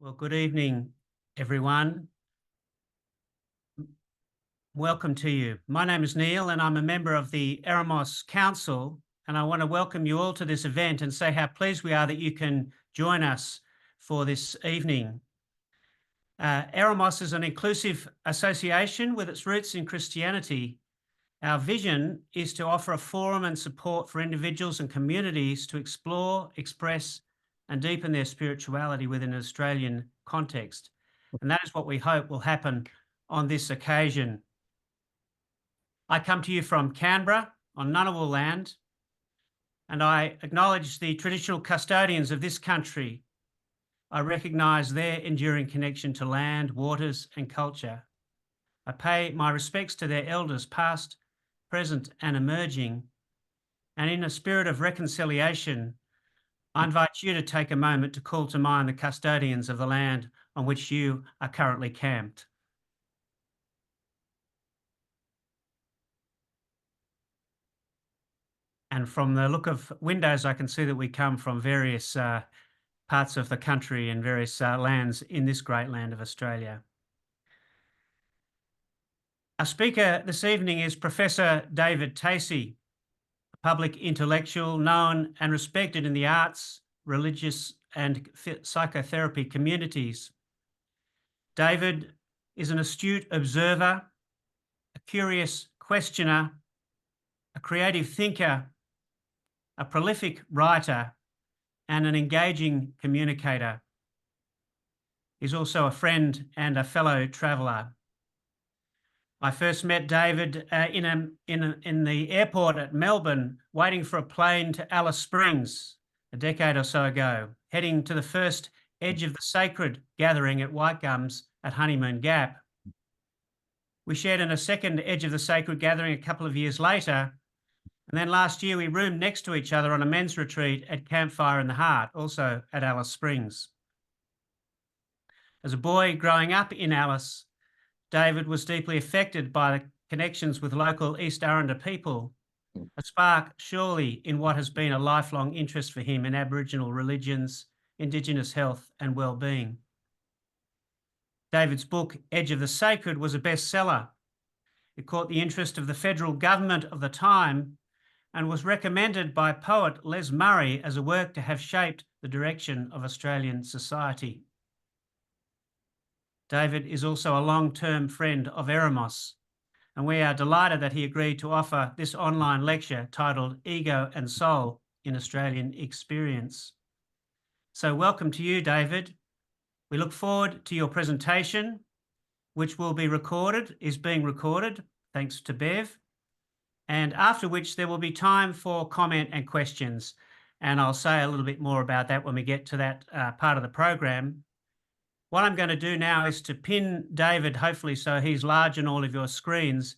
Well, good evening, everyone. Welcome to you. My name is Neil and I'm a member of the Eremos Council, and I want to welcome you all to this event and say how pleased we are that you can join us for this evening. Eremos is an inclusive association with its roots in Christianity. Our vision is to offer a forum and support for individuals and communities to explore, express, and deepen their spirituality within an Australian context. And that is what we hope will happen on this occasion. I come to you from Canberra on Ngunnawal land, and I acknowledge the traditional custodians of this country. I recognise their enduring connection to land, waters, and culture. I pay my respects to their elders, past, present, and emerging. And in a spirit of reconciliation, I invite you to take a moment to call to mind the custodians of the land on which you are currently camped. And from the look of windows, I can see that we come from various parts of the country and various lands in this great land of Australia. Our speaker this evening is Professor David Tacey, a public intellectual known and respected in the arts, religious and psychotherapy communities. David is an astute observer, a curious questioner, a creative thinker, a prolific writer, and an engaging communicator. He's also a friend and a fellow traveller. I first met David in the airport at Melbourne, waiting for a plane to Alice Springs a decade or so ago, heading to the first Edge of the Sacred gathering at White Gums at Honeymoon Gap. We shared in a second Edge of the Sacred gathering a couple of years later, and then last year we roomed next to each other on a men's retreat at Campfire in the Heart, also at Alice Springs. As a boy growing up in Alice, David was deeply affected by the connections with local East Arundel people, a spark surely in what has been a lifelong interest for him in Aboriginal religions, Indigenous health and well-being. David's book, Edge of the Sacred, was a bestseller. It caught the interest of the federal government of the time and was recommended by poet Les Murray as a work to have shaped the direction of Australian society. David is also a long-term friend of Eremos, and we are delighted that he agreed to offer this online lecture titled Ego and Soul in Australian Experience. So welcome to you, David. We look forward to your presentation, which will be recorded, is being recorded, thanks to Bev, and after which there will be time for comment and questions. And I'll say a little bit more about that when we get to that part of the program. What I'm going to do now is to pin David, hopefully so he's large on all of your screens.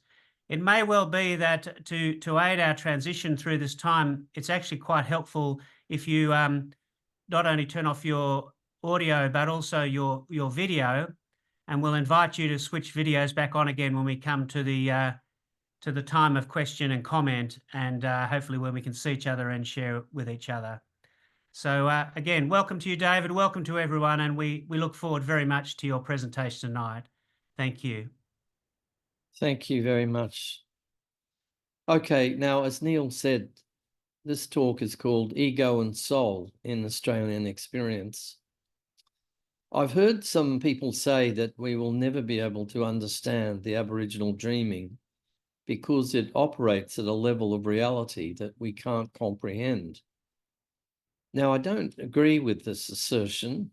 It may well be that to aid our transition through this time, it's actually quite helpful if you not only turn off your audio, but also your video, and we'll invite you to switch videos back on again when we come to the time of question and comment, and hopefully when we can see each other and share with each other. So again, welcome to you, David. Welcome to everyone, and we look forward very much to your presentation tonight. Thank you. Thank you very much. Okay, now as Neil said, this talk is called Ego and Soul in Australian Experience. I've heard some people say that we will never be able to understand the Aboriginal dreaming because it operates at a level of reality that we can't comprehend. Now, I don't agree with this assertion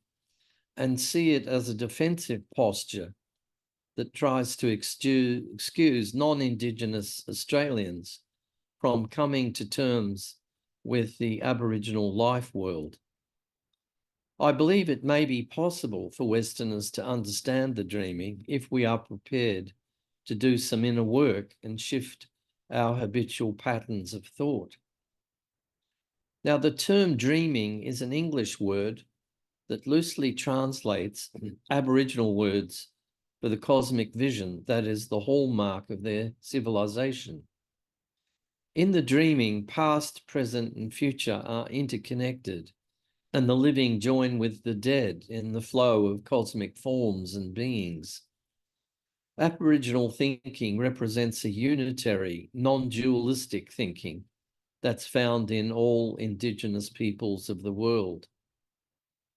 and see it as a defensive posture that tries to excuse non-Indigenous Australians from coming to terms with the Aboriginal life world. I believe it may be possible for Westerners to understand the dreaming if we are prepared to do some inner work and shift our habitual patterns of thought. Now, the term dreaming is an English word that loosely translates Aboriginal words for the cosmic vision that is the hallmark of their civilization. In the dreaming, past, present, and future are interconnected and the living join with the dead in the flow of cosmic forms and beings. Aboriginal thinking represents a unitary, non-dualistic thinking that's found in all Indigenous peoples of the world.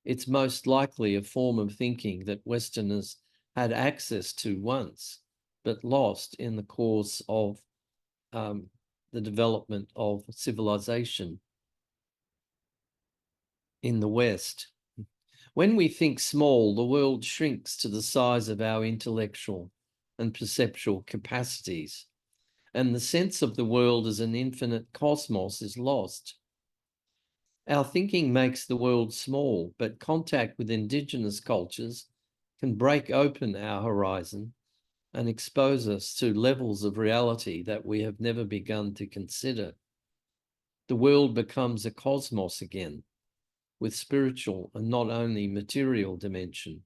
It's most likely a form of thinking that Westerners had access to once, but lost in the course of the development of civilization in the West. When we think small, the world shrinks to the size of our intellectual and perceptual capacities, and the sense of the world as an infinite cosmos is lost. Our thinking makes the world small, but contact with Indigenous cultures can break open our horizon and expose us to levels of reality that we have never begun to consider. The world becomes a cosmos again, with spiritual and not only material dimension.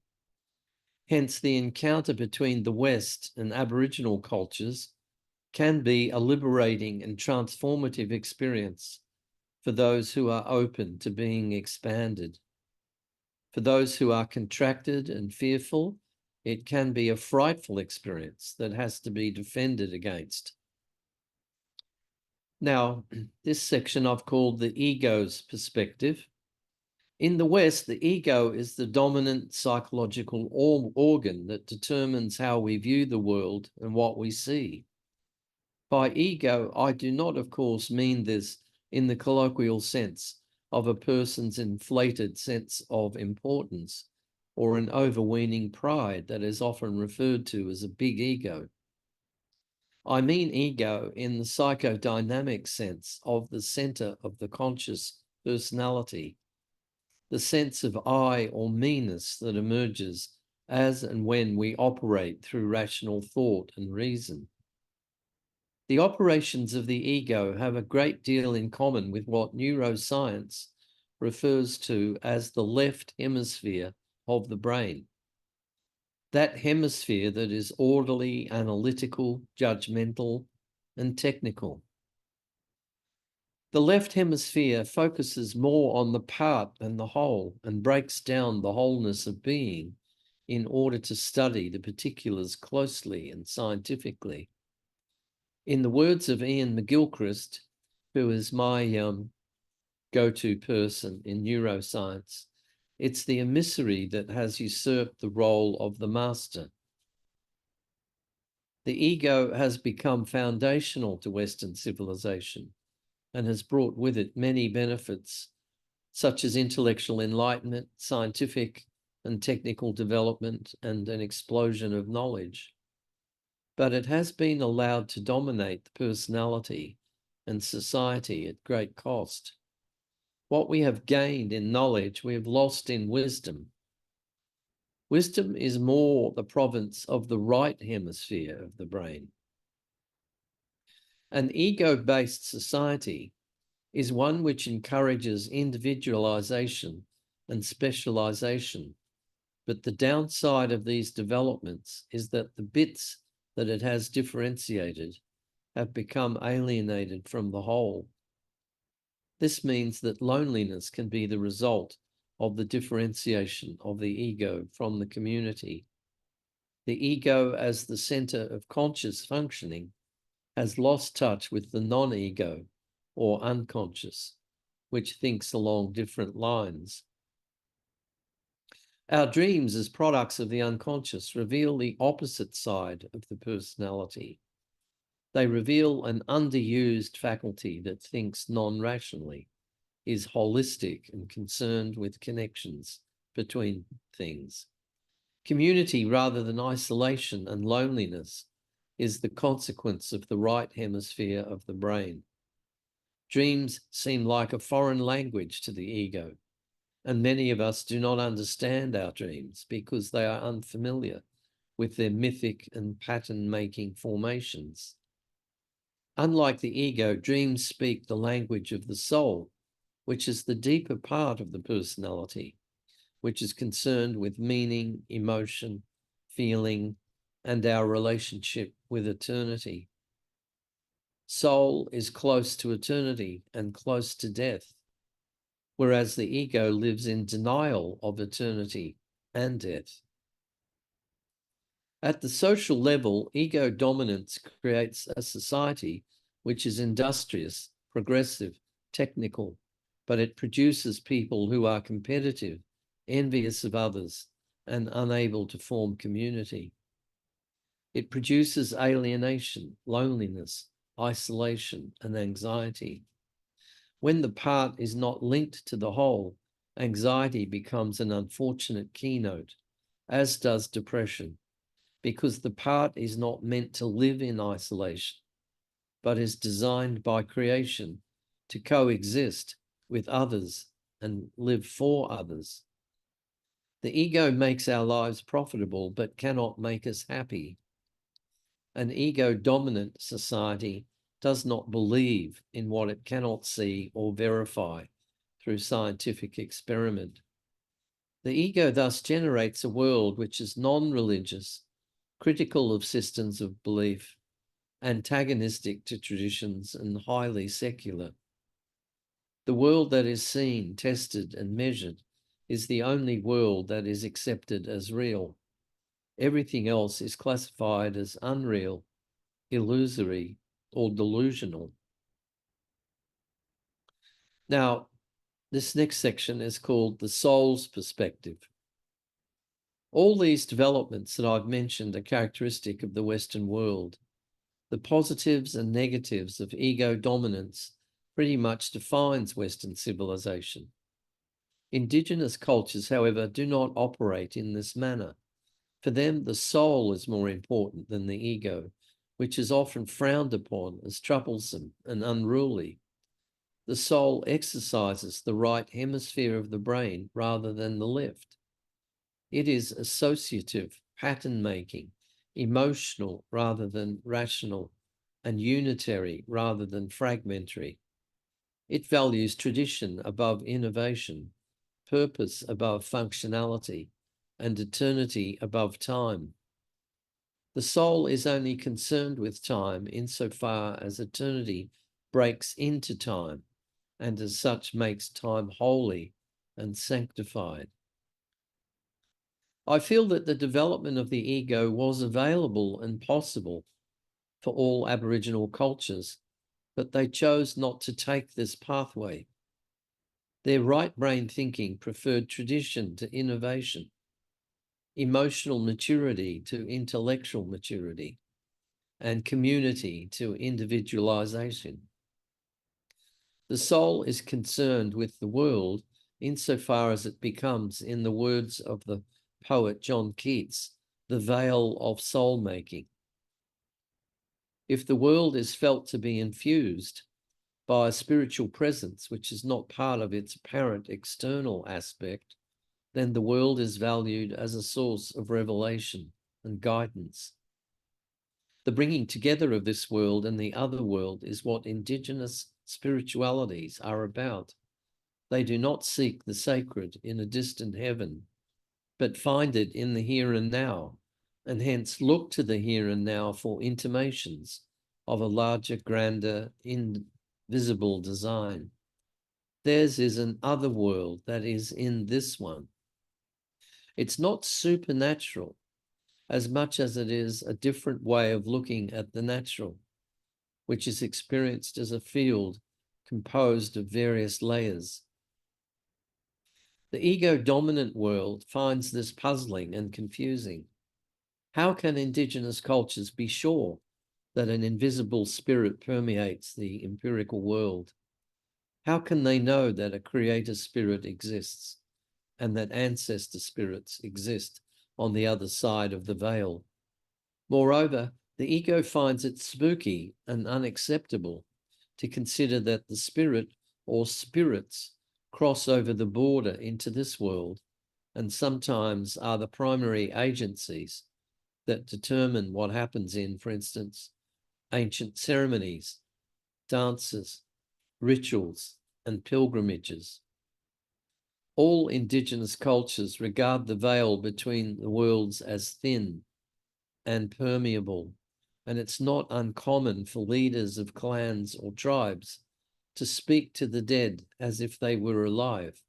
Hence, the encounter between the West and Aboriginal cultures can be a liberating and transformative experience for those who are open to being expanded. For those who are contracted and fearful, it can be a frightful experience that has to be defended against. Now, this section I've called the ego's perspective. In the West, the ego is the dominant psychological organ that determines how we view the world and what we see. By ego, I do not, of course, mean this in the colloquial sense of a person's inflated sense of importance or an overweening pride that is often referred to as a big ego. I mean ego in the psychodynamic sense of the center of the conscious personality, the sense of I or meanness that emerges as and when we operate through rational thought and reason. The operations of the ego have a great deal in common with what neuroscience refers to as the left hemisphere of the brain. That hemisphere that is orderly, analytical, judgmental, and technical. The left hemisphere focuses more on the part than the whole and breaks down the wholeness of being in order to study the particulars closely and scientifically. In the words of Ian McGilchrist, who is my go-to person in neuroscience, it's the emissary that has usurped the role of the master. The ego has become foundational to Western civilization and has brought with it many benefits, such as intellectual enlightenment, scientific and technical development, and an explosion of knowledge. But it has been allowed to dominate the personality and society at great cost. What we have gained in knowledge, we have lost in wisdom. Wisdom is more the province of the right hemisphere of the brain. An ego-based society is one which encourages individualization and specialization. But the downside of these developments is that the bits that it has differentiated have become alienated from the whole. This means that loneliness can be the result of the differentiation of the ego from the community. The ego, as the center of conscious functioning, has lost touch with the non-ego or unconscious, which thinks along different lines. Our dreams as products of the unconscious reveal the opposite side of the personality. They reveal an underused faculty that thinks non-rationally, is holistic and concerned with connections between things. Community rather than isolation and loneliness is the consequence of the right hemisphere of the brain. Dreams seem like a foreign language to the ego, and many of us do not understand our dreams because they are unfamiliar with their mythic and pattern-making formations. Unlike the ego, dreams speak the language of the soul, which is the deeper part of the personality, which is concerned with meaning, emotion, feeling, and our relationship with eternity. Soul is close to eternity and close to death. whereas the ego lives in denial of eternity and death. At the social level, ego dominance creates a society which is industrious, progressive, technical, but it produces people who are competitive, envious of others, and unable to form community. It produces alienation, loneliness, isolation, and anxiety. When the part is not linked to the whole, anxiety becomes an unfortunate keynote, as does depression, because the part is not meant to live in isolation, but is designed by creation to coexist with others and live for others. The ego makes our lives profitable, but cannot make us happy. An ego-dominant society does not believe in what it cannot see or verify through scientific experiment. The ego thus generates a world which is non-religious, critical of systems of belief, antagonistic to traditions, and highly secular. The world that is seen, tested, and measured is the only world that is accepted as real. Everything else is classified as unreal, illusory, or delusional. Now, this next section is called the soul's perspective. All these developments that I've mentioned are characteristic of the Western world. The positives and negatives of ego dominance pretty much defines Western civilization. Indigenous cultures, however, do not operate in this manner. For them, the soul is more important than the ego, which is often frowned upon as troublesome and unruly. The soul exercises the right hemisphere of the brain rather than the left. It is associative, pattern-making, emotional rather than rational, and unitary rather than fragmentary. It values tradition above innovation, purpose above functionality, and eternity above time. The soul is only concerned with time insofar as eternity breaks into time, and as such makes time holy and sanctified. I feel that the development of the ego was available and possible for all Aboriginal cultures, but they chose not to take this pathway. Their right brain thinking preferred tradition to innovation, emotional maturity to intellectual maturity, and community to individualization. The soul is concerned with the world insofar as it becomes, in the words of the poet John Keats, the veil of soul making. If the world is felt to be infused by a spiritual presence which is not part of its apparent external aspect, then the world is valued as a source of revelation and guidance. The bringing together of this world and the other world is what indigenous spiritualities are about. They do not seek the sacred in a distant heaven, but find it in the here and now, and hence look to the here and now for intimations of a larger, grander, invisible design. Theirs is an other world that is in this one. It's not supernatural as much as it is a different way of looking at the natural, which is experienced as a field composed of various layers. The ego-dominant world finds this puzzling and confusing. How can indigenous cultures be sure that an invisible spirit permeates the empirical world? How can they know that a creator spirit exists and that ancestor spirits exist on the other side of the veil? Moreover, the ego finds it spooky and unacceptable to consider that the spirit or spirits cross over the border into this world and sometimes are the primary agencies that determine what happens in, for instance, ancient ceremonies, dances, rituals, and pilgrimages. All indigenous cultures regard the veil between the worlds as thin and permeable, and it's not uncommon for leaders of clans or tribes to speak to the dead as if they were alive.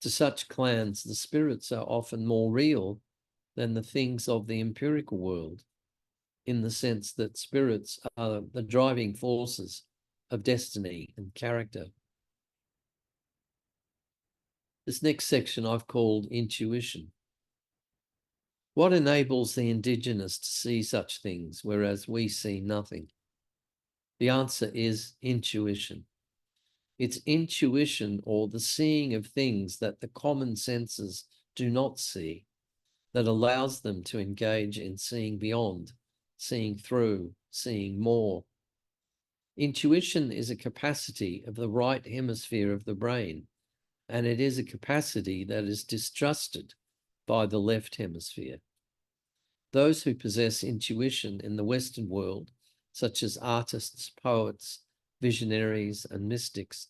To such clans, the spirits are often more real than the things of the empirical world, in the sense that spirits are the driving forces of destiny and character. This next section I've called intuition. What enables the indigenous to see such things, whereas we see nothing? The answer is intuition. It's intuition, or the seeing of things that the common senses do not see, that allows them to engage in seeing beyond, seeing through, seeing more. Intuition is a capacity of the right hemisphere of the brain, and it is a capacity that is distrusted by the left hemisphere. Those who possess intuition in the Western world, such as artists, poets, visionaries, and mystics,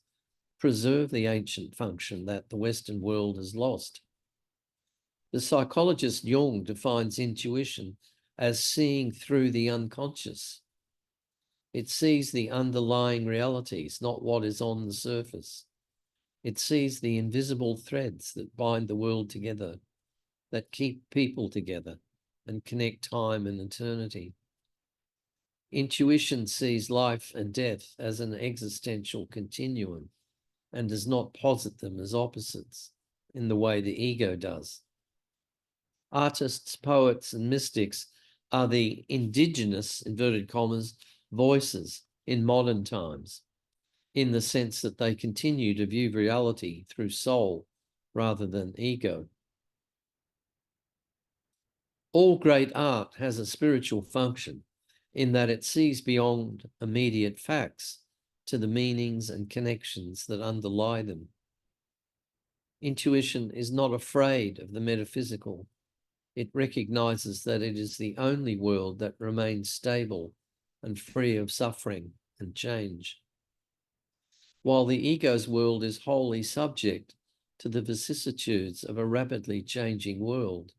preserve the ancient function that the Western world has lost. The psychologist Jung defines intuition as seeing through the unconscious. It sees the underlying realities, not what is on the surface. It sees the invisible threads that bind the world together, that keep people together and connect time and eternity. Intuition sees life and death as an existential continuum and does not posit them as opposites in the way the ego does. Artists, poets, and mystics are the indigenous, inverted commas, voices in modern times, in the sense that they continue to view reality through soul rather than ego. All great art has a spiritual function in that it sees beyond immediate facts to the meanings and connections that underlie them. Intuition is not afraid of the metaphysical. It recognizes that it is the only world that remains stable and free of suffering and change. While the ego's world is wholly subject to the vicissitudes of a rapidly changing world,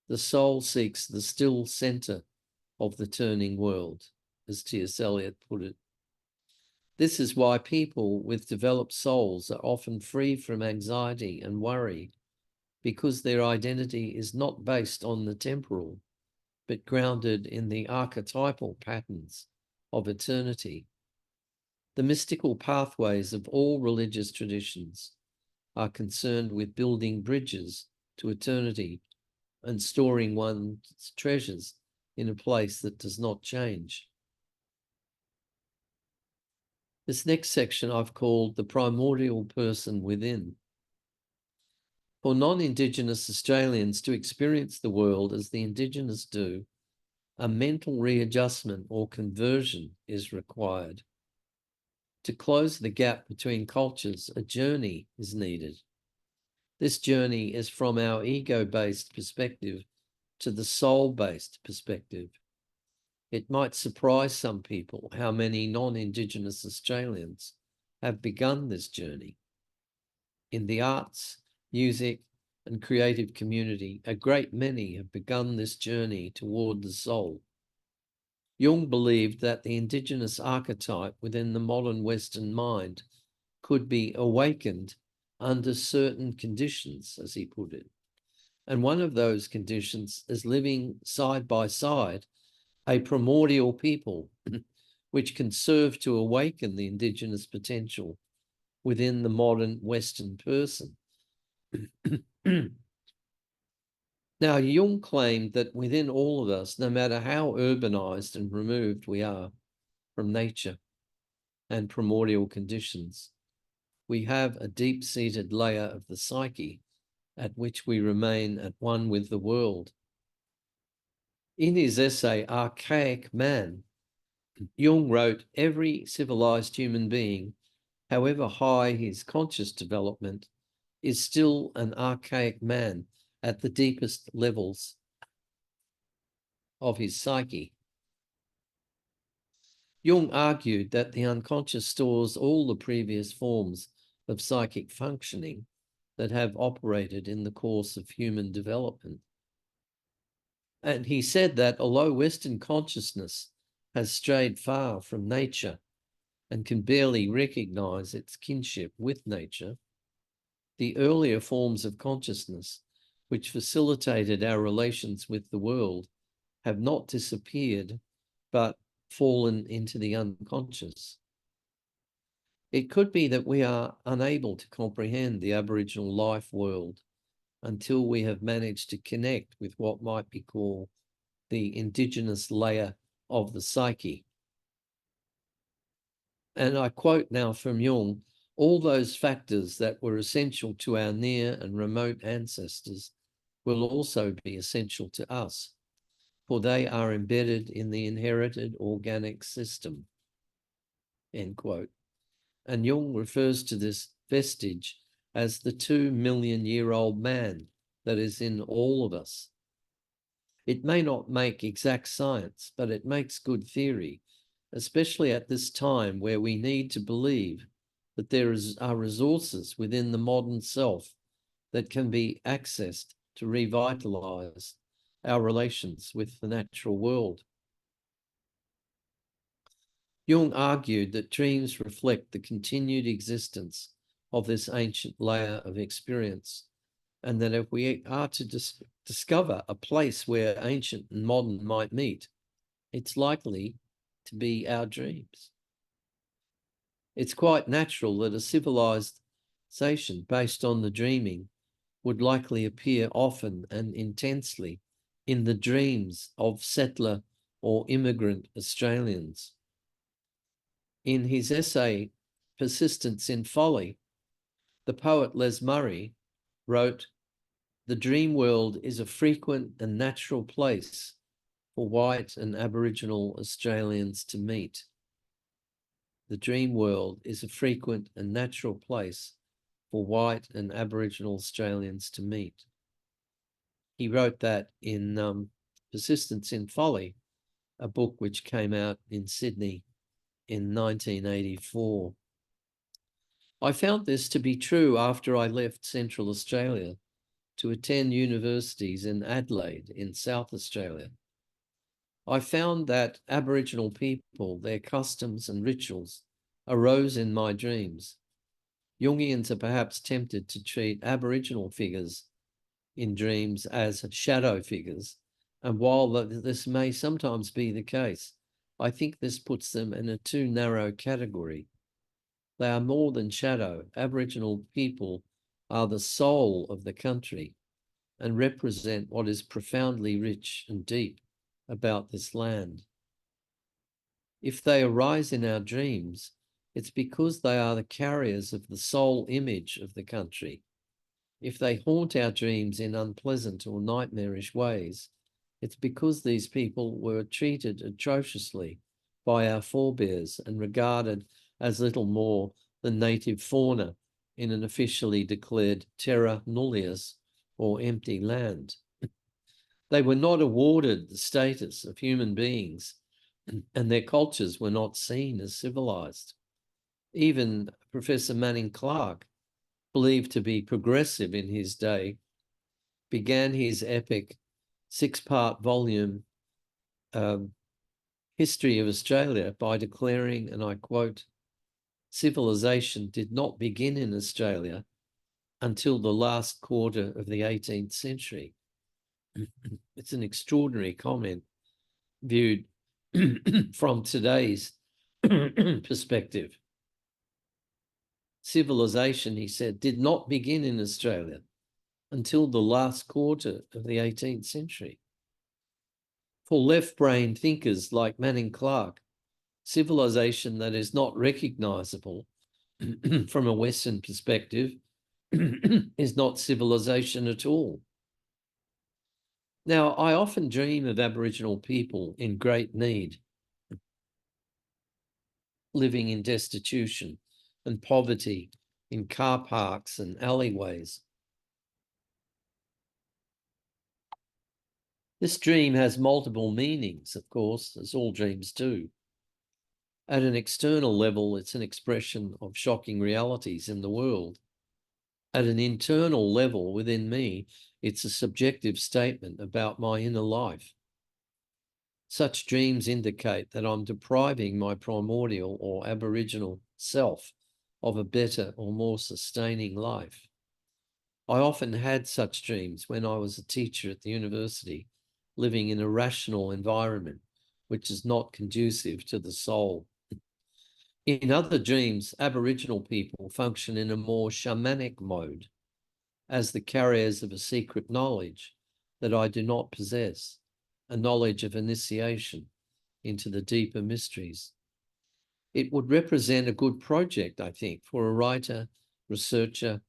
the soul seeks the still center of the turning world, as T.S. Eliot put it. This is why people with developed souls are often free from anxiety and worry, because their identity is not based on the temporal, but grounded in the archetypal patterns of eternity. The mystical pathways of all religious traditions are concerned with building bridges to eternity and storing one's treasures in a place that does not change. This next section I've called the primordial person within. For non-Indigenous Australians to experience the world as the Indigenous do, a mental readjustment or conversion is required. To close the gap between cultures, a journey is needed. This journey is from our ego-based perspective to the soul-based perspective. It might surprise some people how many non-Indigenous Australians have begun this journey. In the arts, music, and creative community, a great many have begun this journey toward the soul. Jung believed that the Indigenous archetype within the modern Western mind could be awakened under certain conditions, as he put it. And one of those conditions is living side by side a primordial people, which can serve to awaken the Indigenous potential within the modern Western person. Now, Jung claimed that within all of us, no matter how urbanized and removed we are from nature and primordial conditions, we have a deep-seated layer of the psyche at which we remain at one with the world. In his essay, Archaic Man, Jung wrote, every civilized human being, however high his conscious development, is still an archaic man at the deepest levels of his psyche. Jung argued that the unconscious stores all the previous forms of psychic functioning that have operated in the course of human development. And he said that although Western consciousness has strayed far from nature and can barely recognize its kinship with nature, the earlier forms of consciousness, which facilitated our relations with the world, have not disappeared, but fallen into the unconscious. It could be that we are unable to comprehend the Aboriginal life world until we have managed to connect with what might be called the indigenous layer of the psyche. And I quote now from Jung, all those factors that were essential to our near and remote ancestors will also be essential to us, for they are embedded in the inherited organic system, end quote. And Jung refers to this vestige as the 2 million-year-old man that is in all of us. It may not make exact science, but it makes good theory, especially at this time where we need to believe that there are resources within the modern self that can be accessed to revitalize our relations with the natural world. Jung argued that dreams reflect the continued existence of this ancient layer of experience, and that if we are to discover a place where ancient and modern might meet, it's likely to be our dreams. It's quite natural that a civilization based on the dreaming would likely appear often and intensely in the dreams of settler or immigrant Australians. In his essay, Persistence in Folly, the poet Les Murray wrote, "The dream world is a frequent and natural place for white and Aboriginal Australians to meet." The dream world is a frequent and natural place for white and Aboriginal Australians to meet. He wrote that in Persistence in Folly, a book which came out in Sydney in 1984. I found this to be true after I left Central Australia to attend universities in Adelaide in South Australia. I found that Aboriginal people, their customs and rituals arose in my dreams. Jungians are perhaps tempted to treat Aboriginal figures in dreams as shadow figures, and while this may sometimes be the case, I think this puts them in a too narrow category. They are more than shadow. Aboriginal people are the soul of the country and represent what is profoundly rich and deep about this land. If they arise in our dreams, it's because they are the carriers of the soul image of the country. If they haunt our dreams in unpleasant or nightmarish ways, it's because these people were treated atrociously by our forebears and regarded as little more than native fauna in an officially declared terra nullius, or empty land. They were not awarded the status of human beings, and their cultures were not seen as civilized. Even Professor Manning Clark, believed to be progressive in his day, began his epic 6-part volume History of Australia by declaring, and I quote, "Civilization did not begin in Australia until the last quarter of the 18th century." It's an extraordinary comment viewed from today's perspective. Civilization, he said, did not begin in Australia until the last quarter of the 18th century. For left-brain thinkers like Manning Clark, civilization that is not recognizable from a Western perspective is not civilization at all. Now, I often dream of Aboriginal people in great need, living in destitution and poverty in car parks and alleyways. This dream has multiple meanings, of course, as all dreams do. At an external level, it's an expression of shocking realities in the world. At an internal level within me, it's a subjective statement about my inner life. Such dreams indicate that I'm depriving my primordial or Aboriginal self of a better or more sustaining life. I often had such dreams when I was a teacher at the university, living in a rational environment, which is not conducive to the soul. In other dreams, Aboriginal people function in a more shamanic mode, as the carriers of a secret knowledge that I do not possess, a knowledge of initiation into the deeper mysteries. It would represent a good project, I think, for a writer, researcher,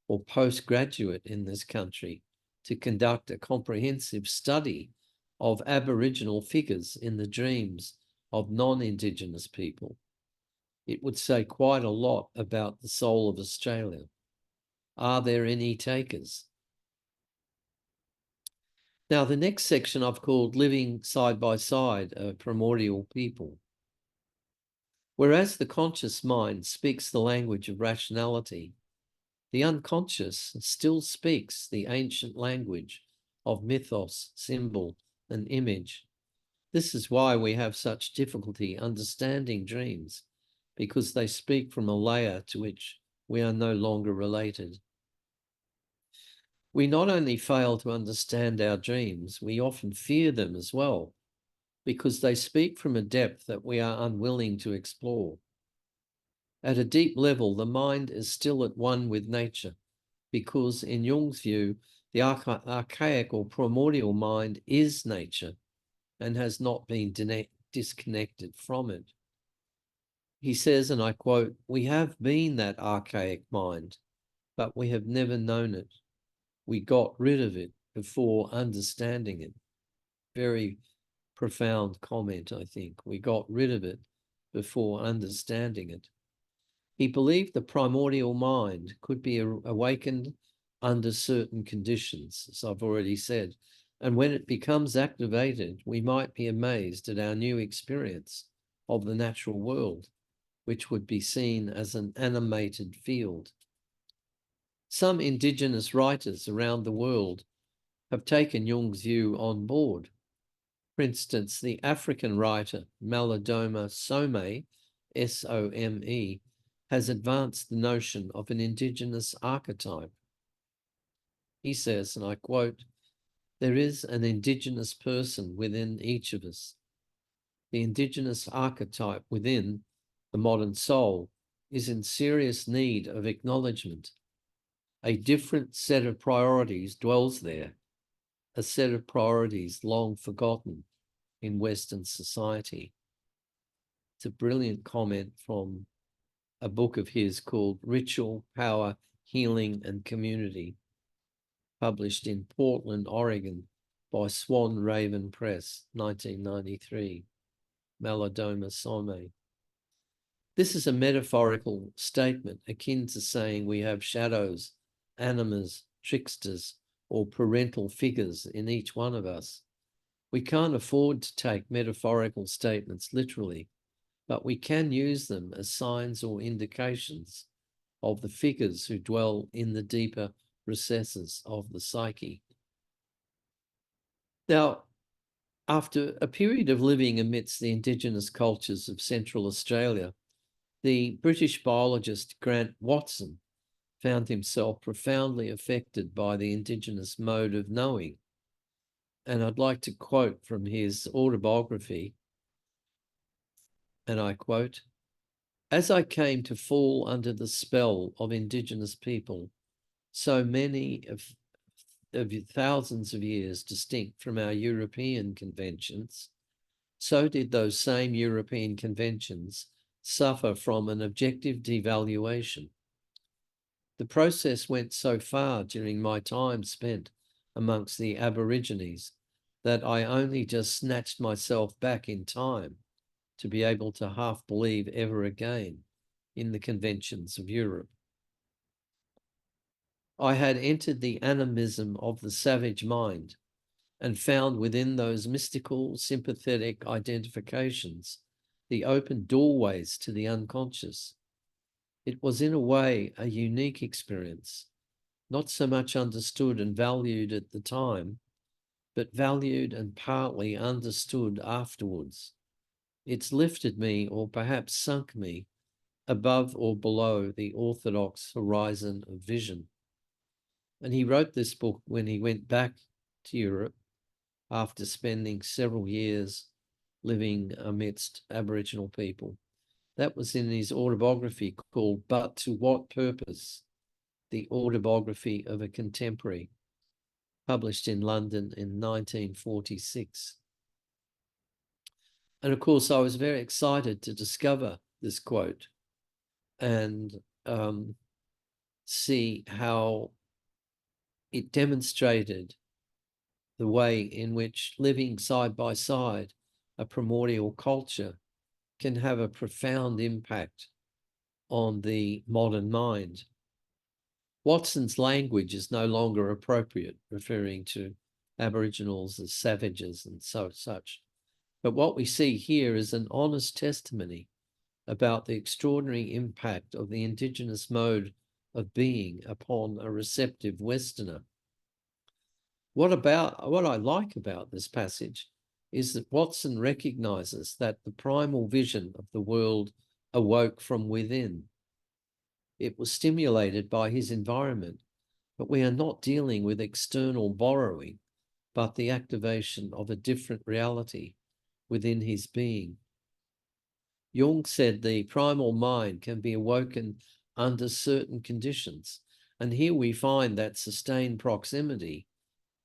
or postgraduate in this country to conduct a comprehensive study of Aboriginal figures in the dreams of non-Indigenous people. It would say quite a lot about the soul of Australia. Are there any takers? Now, the next section I've called Living Side by Side, a Primordial People. Whereas the conscious mind speaks the language of rationality, the unconscious still speaks the ancient language of mythos, symbol, and image. This is why we have such difficulty understanding dreams, because they speak from a layer to which we are no longer related. We not only fail to understand our dreams, we often fear them as well, because they speak from a depth that we are unwilling to explore. At a deep level, the mind is still at one with nature, because in Jung's view, the archaic or primordial mind is nature and has not been disconnected from it. He says, and I quote, "We have been that archaic mind, but we have never known it. We got rid of it before understanding it." Very profound comment, I think. We got rid of it before understanding it. He believed the primordial mind could be awakened under certain conditions, as I've already said. And when it becomes activated, we might be amazed at our new experience of the natural world, which would be seen as an animated field. Some Indigenous writers around the world have taken Jung's view on board. For instance, the African writer Malidoma Some, S-O-M-E, has advanced the notion of an Indigenous archetype. He says, and I quote, "There is an Indigenous person within each of us. The Indigenous archetype within the modern soul is in serious need of acknowledgement. A different set of priorities dwells there, a set of priorities long forgotten in Western society." It's a brilliant comment from a book of his called Ritual, Power, Healing, and Community, published in Portland, Oregon by Swan Raven Press, 1993, Malidoma Some. This is a metaphorical statement akin to saying we have shadows, animas, tricksters, or parental figures in each one of us. We can't afford to take metaphorical statements literally, but we can use them as signs or indications of the figures who dwell in the deeper recesses of the psyche. Now, after a period of living amidst the Indigenous cultures of Central Australia, the British biologist Grant Watson found himself profoundly affected by the Indigenous mode of knowing. And I'd like to quote from his autobiography, and I quote, "As I came to fall under the spell of Indigenous people, so many of thousands of years distinct from our European conventions, so did those same European conventions suffer from an objective devaluation. The process went so far during my time spent amongst the Aborigines that I only just snatched myself back in time to be able to half believe ever again in the conventions of Europe. I had entered the animism of the savage mind and found within those mystical, sympathetic identifications the open doorways to the unconscious. It was in a way a unique experience, not so much understood and valued at the time, but valued and partly understood afterwards. It's lifted me, or perhaps sunk me, above or below the orthodox horizon of vision. And he wrote this book when he went back to Europe after spending several years living amidst Aboriginal people. That was in his autobiography called But to What Purpose? The Autobiography of a Contemporary, published in London in 1946. And of course, I was very excited to discover this quote and see how it demonstrated the way in which living side by side a primordial culture can have a profound impact on the modern mind. Watson's language is no longer appropriate, referring to Aboriginals as savages and such. But what we see here is an honest testimony about the extraordinary impact of the Indigenous mode of being upon a receptive Westerner. What I like about this passage is that Watson recognizes that the primal vision of the world awoke from within. It was stimulated by his environment, but we are not dealing with external borrowing, but the activation of a different reality within his being. Jung said the primal mind can be awoken under certain conditions, and here we find that sustained proximity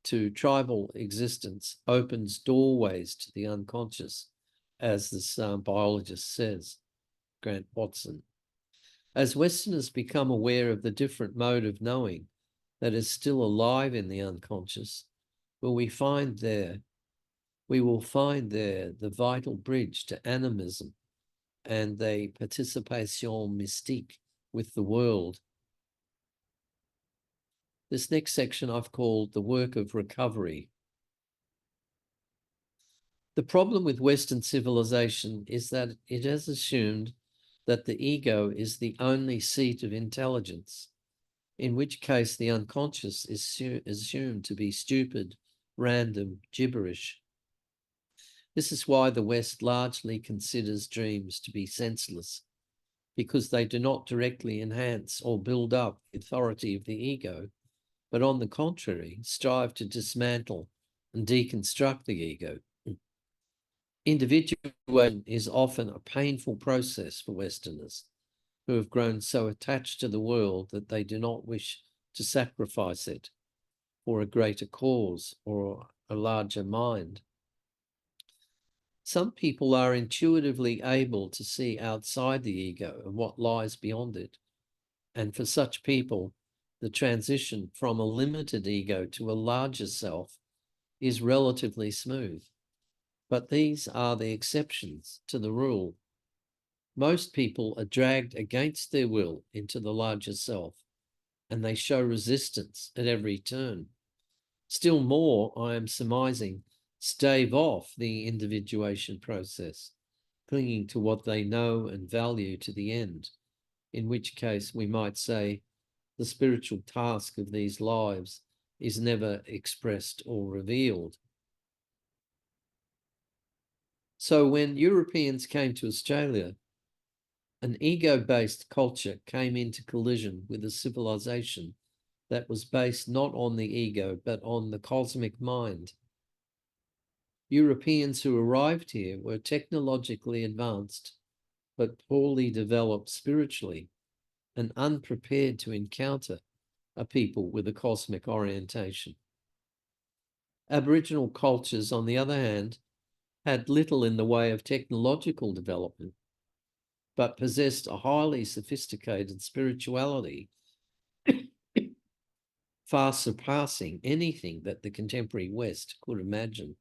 to tribal existence opens doorways to the unconscious, as this biologist says, Grant Watson. As Westerners become aware of the different mode of knowing that is still alive in the unconscious, we will find there the vital bridge to animism and the participation mystique with the world. This next section I've called the work of recovery. The problem with Western civilization is that it has assumed that the ego is the only seat of intelligence, in which case the unconscious is assumed to be stupid, random, gibberish. This is why the West largely considers dreams to be senseless, because they do not directly enhance or build up the authority of the ego, but on the contrary, strive to dismantle and deconstruct the ego. Individuation is often a painful process for Westerners who have grown so attached to the world that they do not wish to sacrifice it for a greater cause or a larger mind. Some people are intuitively able to see outside the ego and what lies beyond it. And for such people, the transition from a limited ego to a larger self is relatively smooth. But these are the exceptions to the rule. Most people are dragged against their will into the larger self, and they show resistance at every turn. Still more, I am surmising, stave off the individuation process, clinging to what they know and value to the end, in which case we might say the spiritual task of these lives is never expressed or revealed. So when Europeans came to Australia, an ego-based culture came into collision with a civilization that was based not on the ego, but on the cosmic mind. Europeans who arrived here were technologically advanced, but poorly developed spiritually and unprepared to encounter a people with a cosmic orientation. Aboriginal cultures, on the other hand, had little in the way of technological development, but possessed a highly sophisticated spirituality, far surpassing anything that the contemporary West could imagine.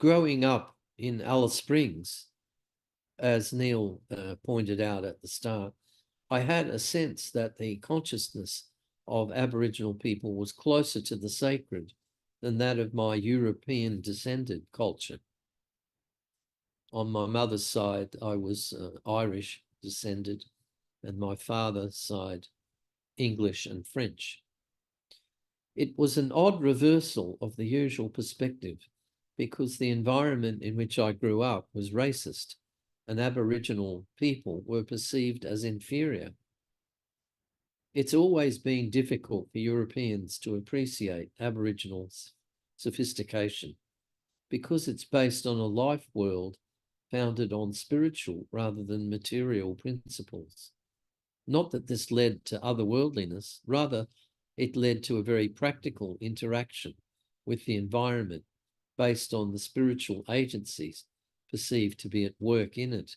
Growing up in Alice Springs, as Neil pointed out at the start, I had a sense that the consciousness of Aboriginal people was closer to the sacred than that of my European descended culture. On my mother's side, I was Irish descended, and my father's side, English and French. It was an odd reversal of the usual perspective because the environment in which I grew up was racist and Aboriginal people were perceived as inferior. It's always been difficult for Europeans to appreciate Aboriginal sophistication because it's based on a life world founded on spiritual rather than material principles. Not that this led to otherworldliness, rather, it led to a very practical interaction with the environment based on the spiritual agencies perceived to be at work in it.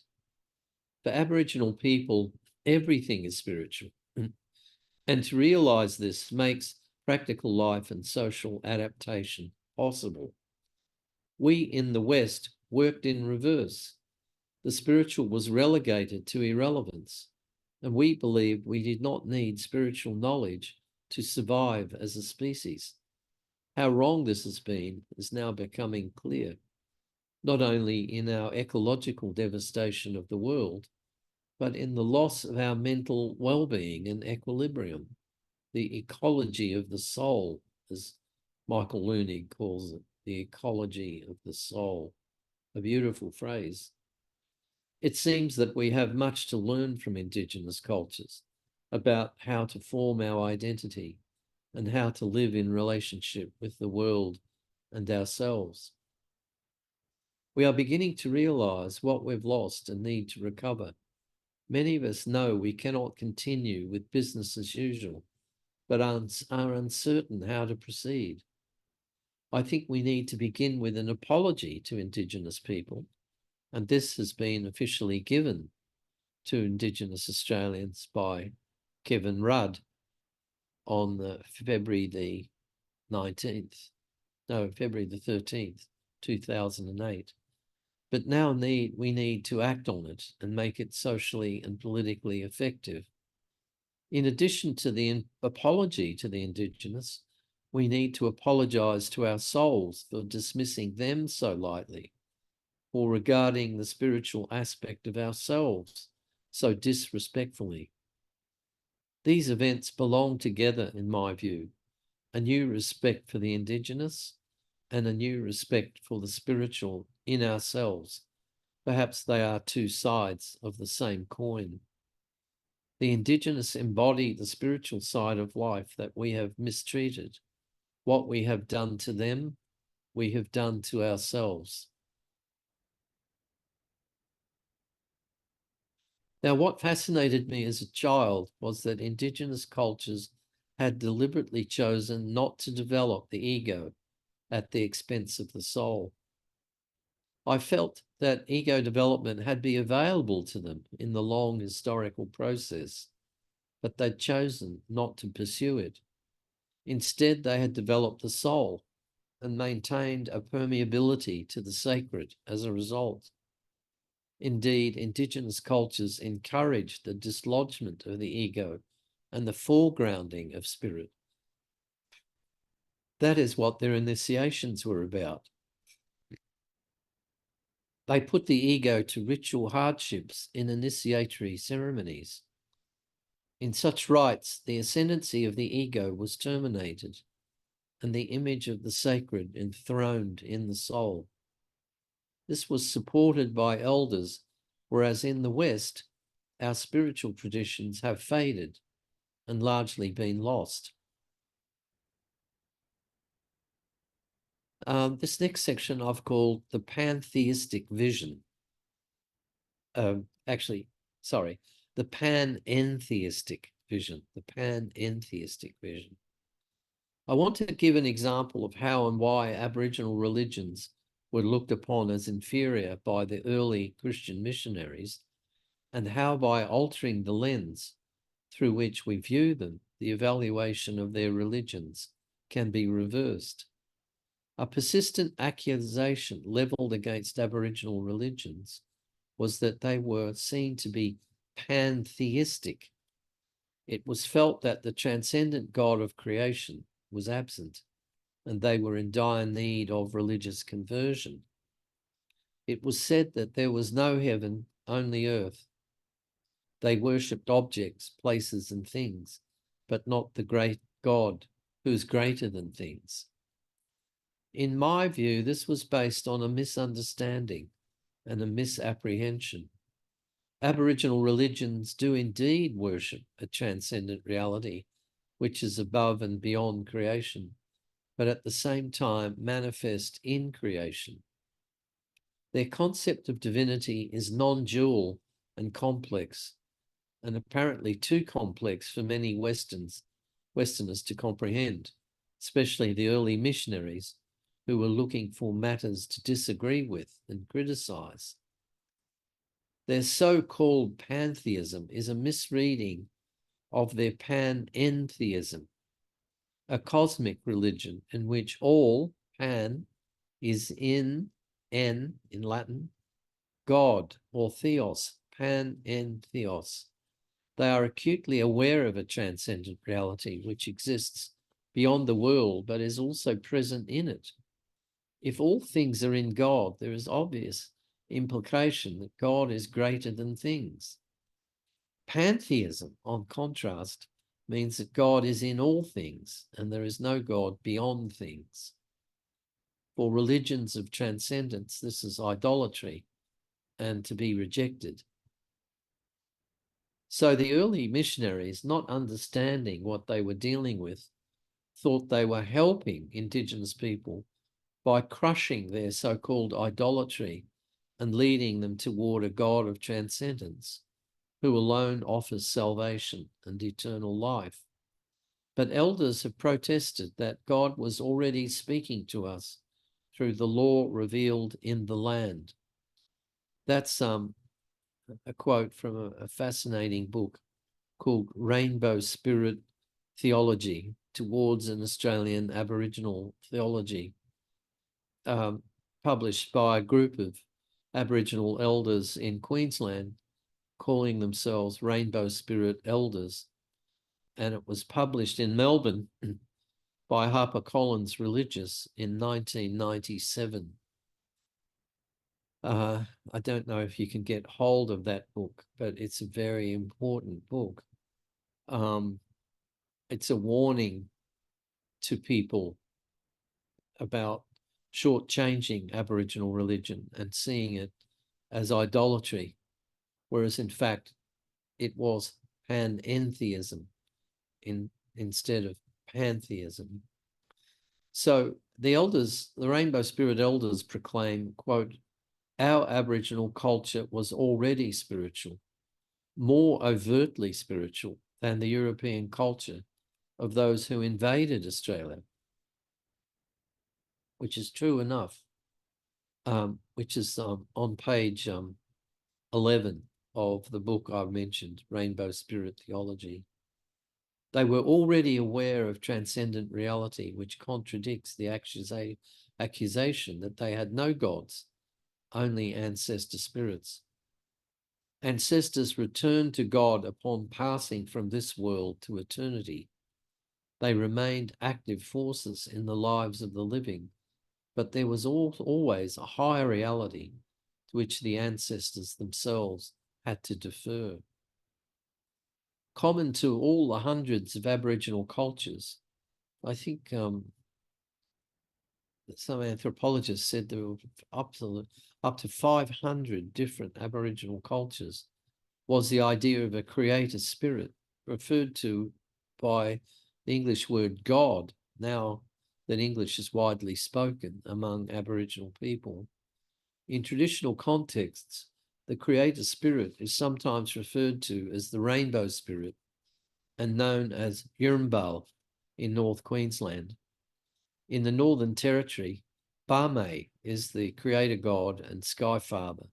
For Aboriginal people, everything is spiritual. And to realize this makes practical life and social adaptation possible. We in the West worked in reverse. The spiritual was relegated to irrelevance, and we believed we did not need spiritual knowledge to survive as a species. How wrong this has been is now becoming clear, not only in our ecological devastation of the world, but in the loss of our mental well-being and equilibrium, the ecology of the soul, as Michael Leunig calls it, the ecology of the soul, a beautiful phrase. It seems that we have much to learn from Indigenous cultures about how to form our identity and how to live in relationship with the world and ourselves. We are beginning to realize what we've lost and need to recover. Many of us know we cannot continue with business as usual, but are uncertain how to proceed. I think we need to begin with an apology to Indigenous people, and this has been officially given to Indigenous Australians by Kevin Rudd on February the 13th, 2008. But now we need to act on it and make it socially and politically effective. In addition to the apology to the Indigenous, we need to apologise to our souls for dismissing them so lightly, or regarding the spiritual aspect of ourselves so disrespectfully. These events belong together, in my view, a new respect for the Indigenous and a new respect for the spiritual in ourselves. Perhaps they are two sides of the same coin. The Indigenous embody the spiritual side of life that we have mistreated. What we have done to them, we have done to ourselves. Now, what fascinated me as a child was that Indigenous cultures had deliberately chosen not to develop the ego at the expense of the soul. I felt that ego development had been available to them in the long historical process, but they'd chosen not to pursue it. Instead, they had developed the soul and maintained a permeability to the sacred as a result. Indeed, Indigenous cultures encouraged the dislodgement of the ego and the foregrounding of spirit. That is what their initiations were about. They put the ego to ritual hardships in initiatory ceremonies. In such rites, the ascendancy of the ego was terminated and the image of the sacred enthroned in the soul. This was supported by elders, whereas in the West, our spiritual traditions have faded and largely been lost. This next section I've called the pantheistic vision. The panentheistic vision, the panentheistic vision. I want to give an example of how and why Aboriginal religions were looked upon as inferior by the early Christian missionaries, and how by altering the lens through which we view them, the evaluation of their religions can be reversed. A persistent accusation levelled against Aboriginal religions was that they were seen to be pantheistic. It was felt that the transcendent God of creation was absent, and they were in dire need of religious conversion. It was said that there was no heaven, only earth. They worshipped objects, places, and things, but not the great God who's greater than things. In my view, this was based on a misunderstanding and a misapprehension. Aboriginal religions do indeed worship a transcendent reality, which is above and beyond creation, but at the same time manifest in creation. Their concept of divinity is non-dual and complex, and apparently too complex for many Westerners to comprehend, especially the early missionaries who were looking for matters to disagree with and criticize. Their so-called pantheism is a misreading of their panentheism, a cosmic religion in which all, pan, is in Latin, God or theos, panentheos. They are acutely aware of a transcendent reality which exists beyond the world, but is also present in it. If all things are in God, there is obvious implication that God is greater than things. Pantheism, on contrast, means that God is in all things and there is no God beyond things. For religions of transcendence, this is idolatry and to be rejected. So the early missionaries, not understanding what they were dealing with, thought they were helping Indigenous people by crushing their so-called idolatry and leading them toward a God of transcendence, who alone offers salvation and eternal life. But elders have protested that God was already speaking to us through the law revealed in the land. That's a quote from a fascinating book called Rainbow Spirit Theology Towards an Australian Aboriginal Theology, published by a group of Aboriginal elders in Queensland calling themselves Rainbow Spirit Elders. And it was published in Melbourne by HarperCollins Religious in 1997. I don't know if you can get hold of that book, but it's a very important book. It's a warning to people about shortchanging Aboriginal religion and seeing it as idolatry, whereas in fact it was panentheism instead of pantheism. So the elders, the Rainbow Spirit elders proclaim, quote, our Aboriginal culture was already spiritual, more overtly spiritual than the European culture of those who invaded Australia, which is true enough, which is on page 11 of the book I've mentioned, Rainbow Spirit Theology. They were already aware of transcendent reality, which contradicts the accusation that they had no gods, only ancestor spirits. Ancestors returned to God upon passing from this world to eternity. They remained active forces in the lives of the living, but there was always a higher reality to which the ancestors themselves had to defer. Common to all the hundreds of Aboriginal cultures, I think some anthropologists said there were up to 500 different Aboriginal cultures, was the idea of a creator spirit, referred to by the English word God, now that English is widely spoken among Aboriginal people. In traditional contexts, the creator spirit is sometimes referred to as the rainbow spirit and known as Yirmbal in North Queensland. In the Northern Territory, Bame is the creator god and sky father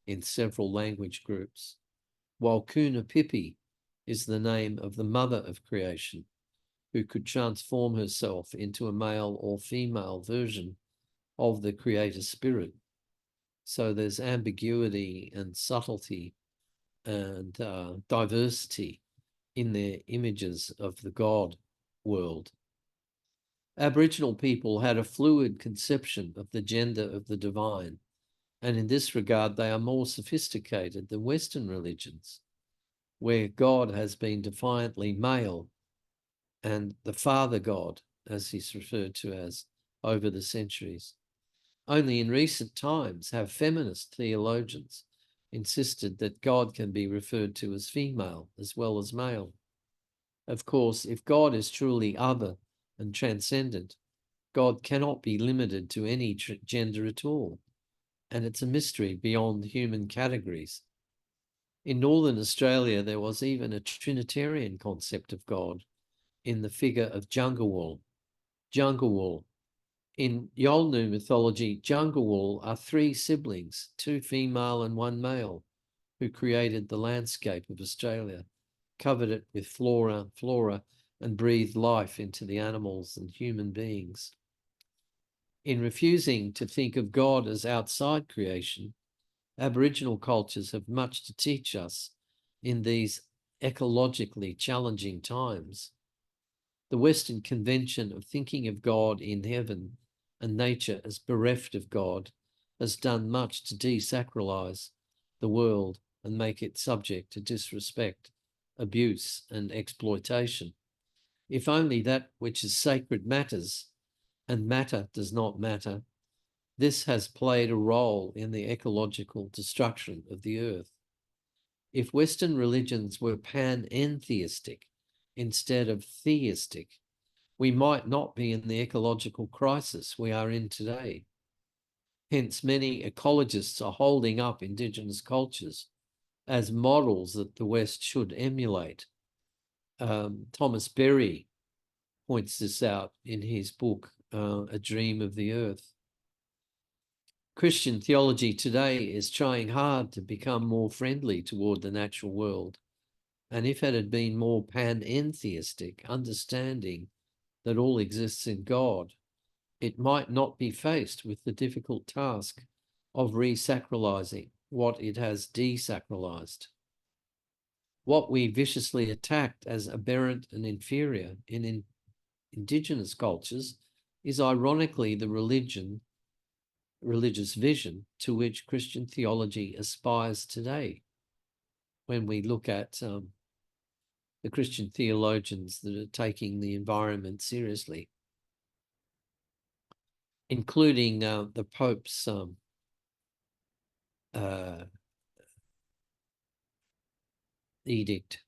in several language groups, while Kuna Pipi is the name of the mother of creation, who could transform herself into a male or female version of the creator spirit. So there's ambiguity and subtlety and diversity in their images of the God world. Aboriginal people had a fluid conception of the gender of the divine, and in this regard they are more sophisticated than Western religions, where God has been defiantly male and the Father God as he's referred to as, over the centuries. Only in recent times have feminist theologians insisted that God can be referred to as female as well as male. Of course, if God is truly other and transcendent, God cannot be limited to any gender at all, and it's a mystery beyond human categories. In Northern Australia, there was even a Trinitarian concept of God in the figure of Jungle Wool. In Yolnu mythology, Jungle are three siblings, two female and one male, who created the landscape of Australia, covered it with flora, and breathed life into the animals and human beings. In refusing to think of God as outside creation, Aboriginal cultures have much to teach us in these ecologically challenging times. The Western convention of thinking of God in heaven and nature as bereft of God has done much to desacralize the world and make it subject to disrespect, abuse, and exploitation. If only that which is sacred matters, and matter does not matter, this has played a role in the ecological destruction of the earth. If Western religions were panentheistic instead of theistic, we might not be in the ecological crisis we are in today. Hence, many ecologists are holding up Indigenous cultures as models that the West should emulate. Thomas Berry points this out in his book, A Dream of the Earth. Christian theology today is trying hard to become more friendly toward the natural world. And if it had been more panentheistic, understanding that all exists in God, it might not be faced with the difficult task of resacralizing what it has desacralized. What we viciously attacked as aberrant and inferior in Indigenous cultures is ironically the religious vision to which Christian theology aspires today. When we look at the Christian theologians that are taking the environment seriously, including the Pope's edict,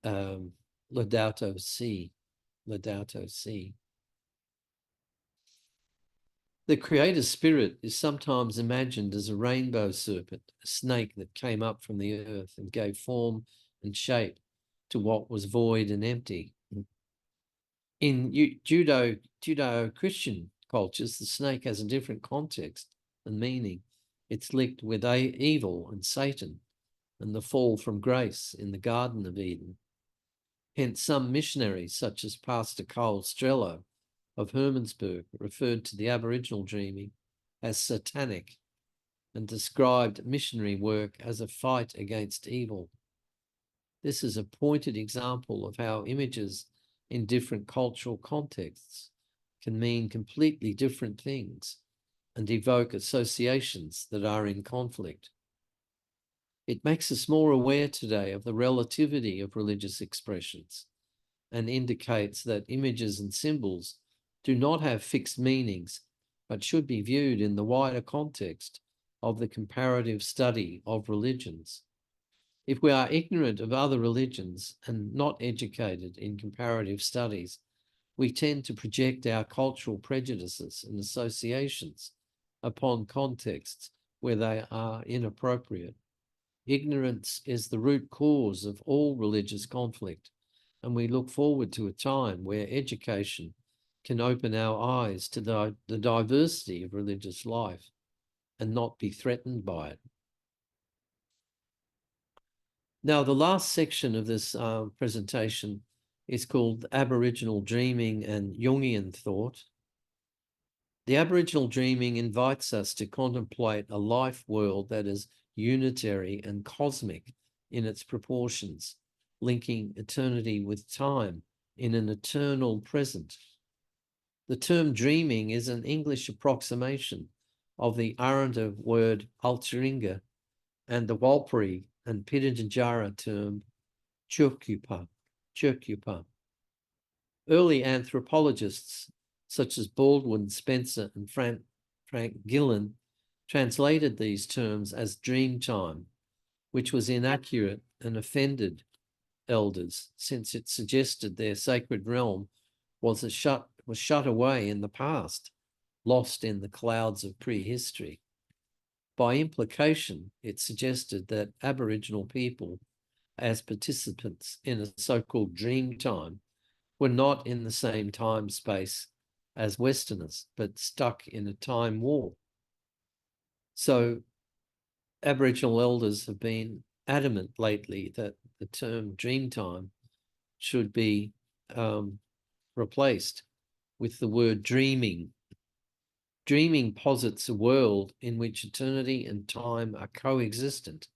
Laudato Si. The creator spirit is sometimes imagined as a rainbow serpent, a snake that came up from the earth and gave form and shape to what was void and empty. In Judeo-Christian cultures, the snake has a different context and meaning. It's linked with evil and Satan and the fall from grace in the Garden of Eden. Hence, some missionaries, such as Pastor Cole Strello of Hermannsburg, referred to the Aboriginal dreaming as satanic and described missionary work as a fight against evil. This is a pointed example of how images in different cultural contexts can mean completely different things and evoke associations that are in conflict. It makes us more aware today of the relativity of religious expressions and indicates that images and symbols do not have fixed meanings, but should be viewed in the wider context of the comparative study of religions. If we are ignorant of other religions and not educated in comparative studies, we tend to project our cultural prejudices and associations upon contexts where they are inappropriate. Ignorance is the root cause of all religious conflict, and we look forward to a time where education can open our eyes to the diversity of religious life and not be threatened by it. Now, the last section of this presentation is called Aboriginal Dreaming and Jungian Thought. The Aboriginal Dreaming invites us to contemplate a life world that is unitary and cosmic in its proportions, linking eternity with time in an eternal present. The term dreaming is an English approximation of the Arrernte word Alteringa and the Warlpiri and Pitjantjatjara term Churkupa. Early anthropologists such as Baldwin, Spencer, and Frank Gillen translated these terms as dream time, which was inaccurate and offended elders, since it suggested their sacred realm was shut away in the past, lost in the clouds of prehistory. By implication, it suggested that Aboriginal people, as participants in a so-called dream time, were not in the same time space as Westerners, but stuck in a time warp. So Aboriginal elders have been adamant lately that the term dream time should be replaced with the word dreaming. Dreaming posits a world in which eternity and time are coexistent,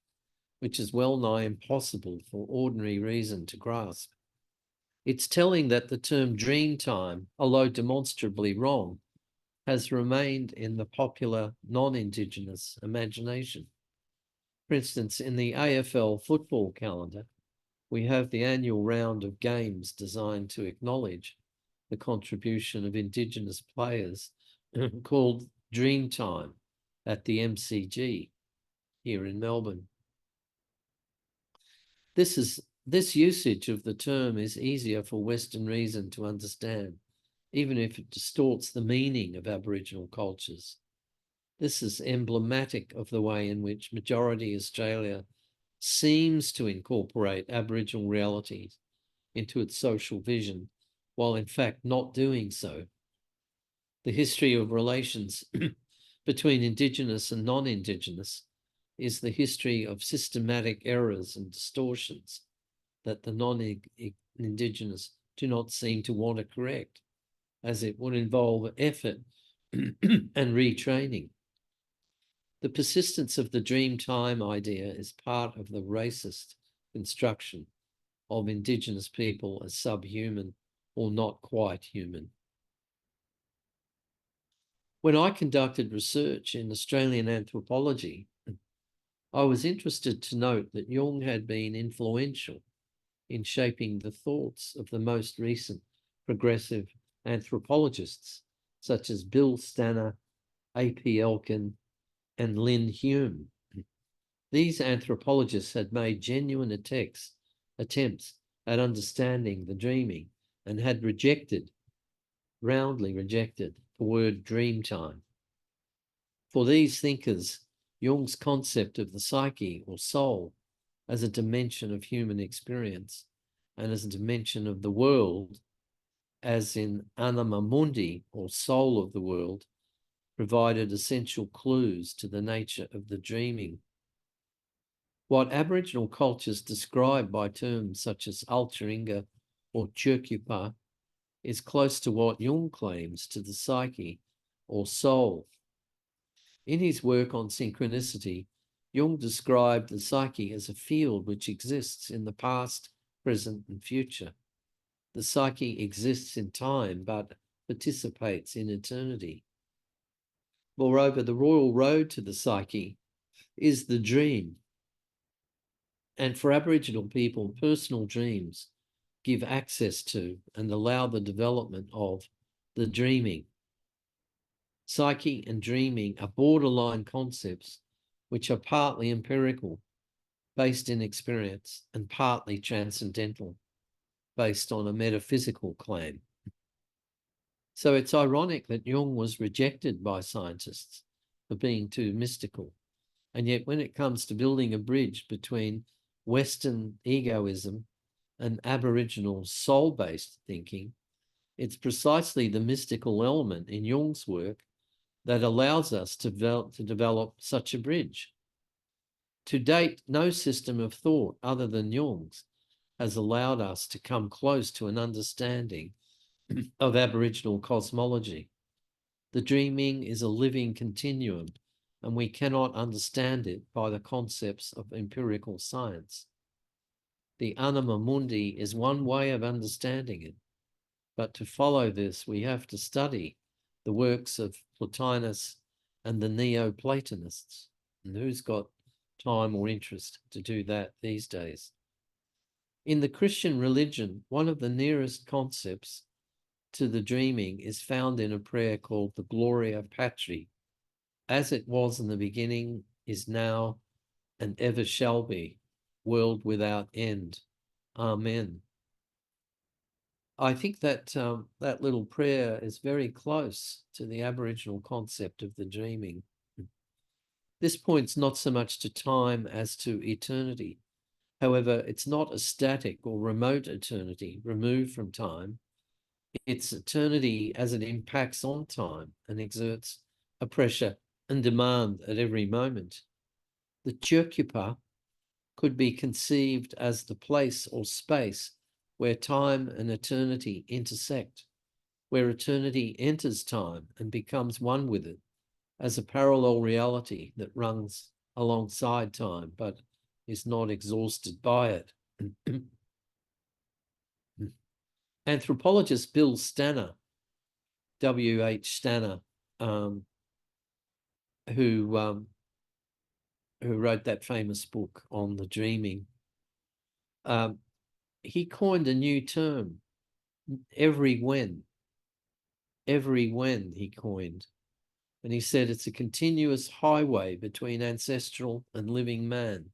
which is well nigh impossible for ordinary reason to grasp. It's telling that the term dream time, although demonstrably wrong, has remained in the popular non-Indigenous imagination. For instance, in the AFL football calendar, we have the annual round of games designed to acknowledge the contribution of Indigenous players called Dream Time at the MCG here in Melbourne. This usage of the term is easier for Western reason to understand, even if it distorts the meaning of Aboriginal cultures. This is emblematic of the way in which majority Australia seems to incorporate Aboriginal realities into its social vision, while in fact not doing so. The history of relations between Indigenous and non-Indigenous is the history of systematic errors and distortions that the non-Indigenous do not seem to want to correct, as it would involve effort and retraining. The persistence of the dream time idea is part of the racist construction of Indigenous people as subhuman or not quite human. When I conducted research in Australian anthropology, I was interested to note that Jung had been influential in shaping the thoughts of the most recent progressive anthropologists, such as Bill Stanner, A.P. Elkin, and Lynn Hume. These anthropologists had made genuine attempts at understanding the dreaming and had roundly rejected the word dream time. For these thinkers, Jung's concept of the psyche or soul as a dimension of human experience and as a dimension of the world, as in anima mundi or soul of the world, provided essential clues to the nature of the dreaming. What Aboriginal cultures describe by terms such as Alteringa or Chirkupa is close to what Jung claims to the psyche or soul. In his work on synchronicity, Jung described the psyche as a field which exists in the past, present, and future. The psyche exists in time, but participates in eternity. Moreover, the royal road to the psyche is the dream. And for Aboriginal people, personal dreams give access to and allow the development of the dreaming. Psyche and dreaming are borderline concepts which are partly empirical, based in experience, and partly transcendental, based on a metaphysical claim. So it's ironic that Jung was rejected by scientists for being too mystical. And yet when it comes to building a bridge between Western egoism and Aboriginal soul-based thinking, it's precisely the mystical element in Jung's work that allows us to develop such a bridge. To date, no system of thought other than Jung's has allowed us to come close to an understanding of Aboriginal cosmology. The dreaming is a living continuum, and we cannot understand it by the concepts of empirical science. The anima mundi is one way of understanding it, but to follow this, we have to study the works of Plotinus and the Neoplatonists. And who's got time or interest to do that these days? In the Christian religion, one of the nearest concepts to the dreaming is found in a prayer called the Gloria Patri, as it was in the beginning, is now, and ever shall be, world without end. Amen. I think that that little prayer is very close to the Aboriginal concept of the dreaming. This points not so much to time as to eternity. However, it's not a static or remote eternity removed from time. It's eternity as it impacts on time and exerts a pressure and demand at every moment. The Tjurkupa could be conceived as the place or space where time and eternity intersect, where eternity enters time and becomes one with it as a parallel reality that runs alongside time but is not exhausted by it. Anthropologist Bill Stanner, W.H. Stanner, who wrote that famous book on the dreaming, he coined a new term, every when he coined. And he said it's a continuous highway between ancestral and living man,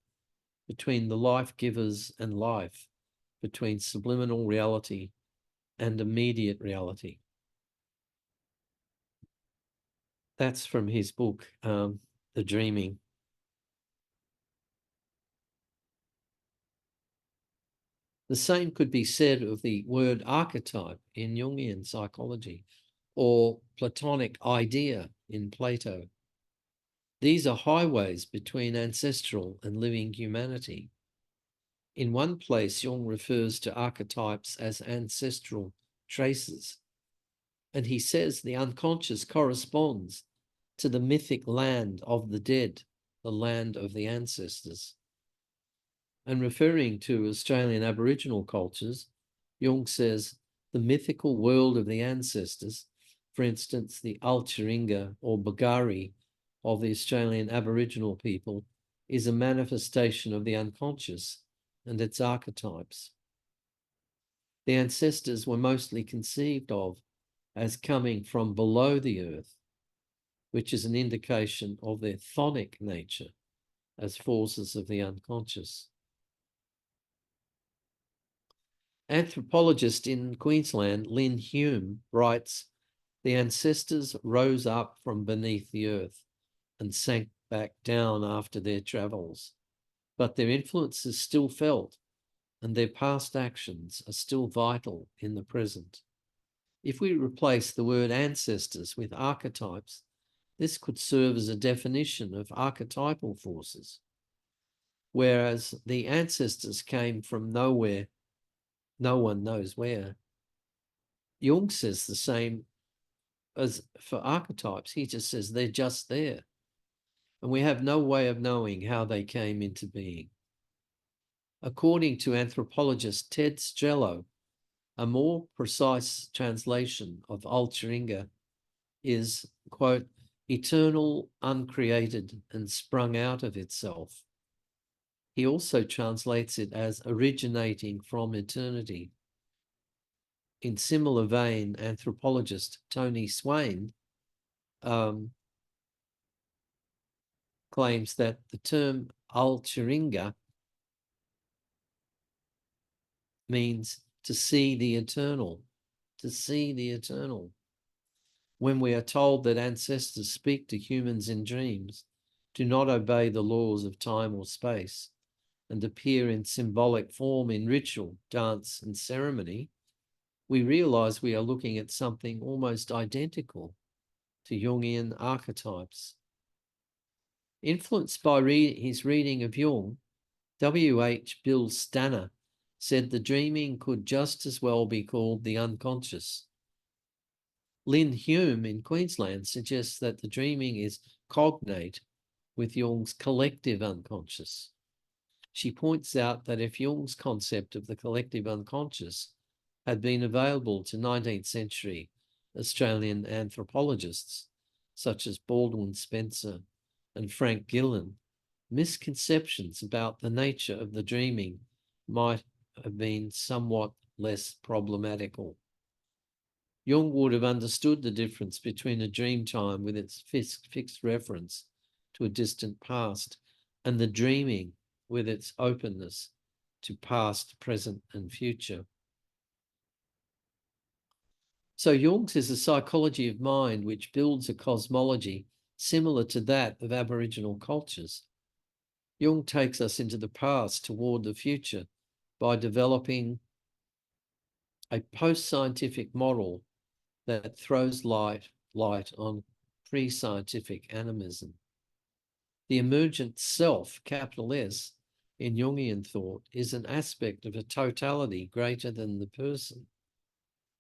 between the life givers and life, between subliminal reality and immediate reality. That's from his book, The Dreaming. The same could be said of the word archetype in Jungian psychology or Platonic idea in Plato. These are highways between ancestral and living humanity. In one place, Jung refers to archetypes as ancestral traces, and he says the unconscious corresponds to the mythic land of the dead, the land of the ancestors. And referring to Australian Aboriginal cultures, Jung says the mythical world of the ancestors, for instance, the Altjeringa or Bagari of the Australian Aboriginal people, is a manifestation of the unconscious and its archetypes. The ancestors were mostly conceived of as coming from below the earth, which is an indication of their chthonic nature as forces of the unconscious. Anthropologist in Queensland, Lynn Hume, writes, the ancestors rose up from beneath the earth and sank back down after their travels, but their influence is still felt and their past actions are still vital in the present. If we replace the word ancestors with archetypes, this could serve as a definition of archetypal forces, whereas the ancestors came from nowhere, no one knows where. Jung says the same as for archetypes. He just says they're just there, and we have no way of knowing how they came into being. According to anthropologist Ted Strello, a more precise translation of Altjeringa is, quote, eternal, uncreated, and sprung out of itself. He also translates it as originating from eternity. In similar vein, anthropologist Tony Swain claims that the term Altjeringa means to see the eternal, to see the eternal. When we are told that ancestors speak to humans in dreams, do not obey the laws of time or space, and appear in symbolic form in ritual, dance, and ceremony, we realize we are looking at something almost identical to Jungian archetypes. Influenced by his reading of Jung, W.H. Bill Stanner said the dreaming could just as well be called the unconscious. Lynn Hume in Queensland suggests that the dreaming is cognate with Jung's collective unconscious. She points out that if Jung's concept of the collective unconscious had been available to 19th century Australian anthropologists, such as Baldwin Spencer and Frank Gillen, misconceptions about the nature of the dreaming might have been somewhat less problematical. Jung would have understood the difference between a dream time with its fixed reference to a distant past and the dreaming with its openness to past, present, and future. So Jung's is a psychology of mind which builds a cosmology similar to that of Aboriginal cultures. Jung takes us into the past toward the future by developing a post-scientific model that throws light on pre-scientific animism. The emergent self, capital S, in Jungian thought is an aspect of a totality greater than the person.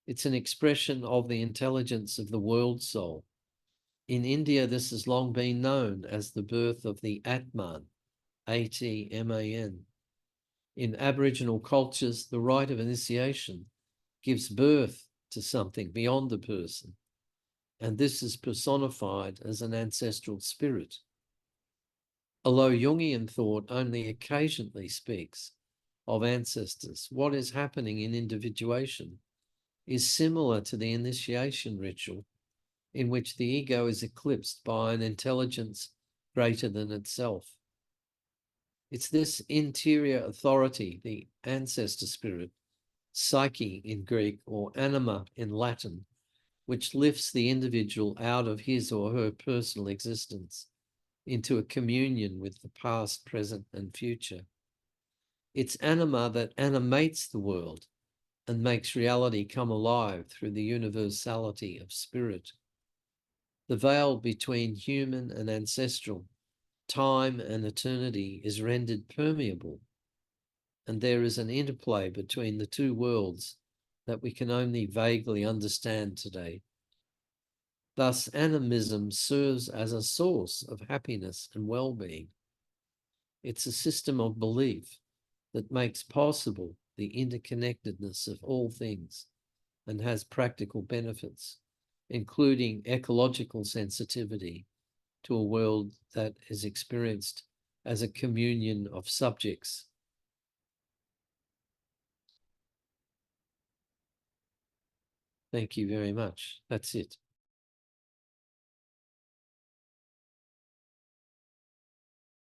It's an expression of the intelligence of the world soul. In India, this has long been known as the birth of the Atman, Atman. In Aboriginal cultures, the rite of initiation gives birth to something beyond the person, and this is personified as an ancestral spirit. Although Jungian thought only occasionally speaks of ancestors, what is happening in individuation is similar to the initiation ritual in which the ego is eclipsed by an intelligence greater than itself. It's this interior authority, the ancestor spirit, psyche in Greek or anima in Latin, which lifts the individual out of his or her personal existence into a communion with the past, present, and future. It's anima that animates the world and makes reality come alive through the universality of spirit. The veil between human and ancestral, time and eternity is rendered permeable, and there is an interplay between the two worlds that we can only vaguely understand today. Thus, animism serves as a source of happiness and well-being. It's a system of belief that makes possible the interconnectedness of all things and has practical benefits, including ecological sensitivity to a world that is experienced as a communion of subjects. Thank you very much. That's it.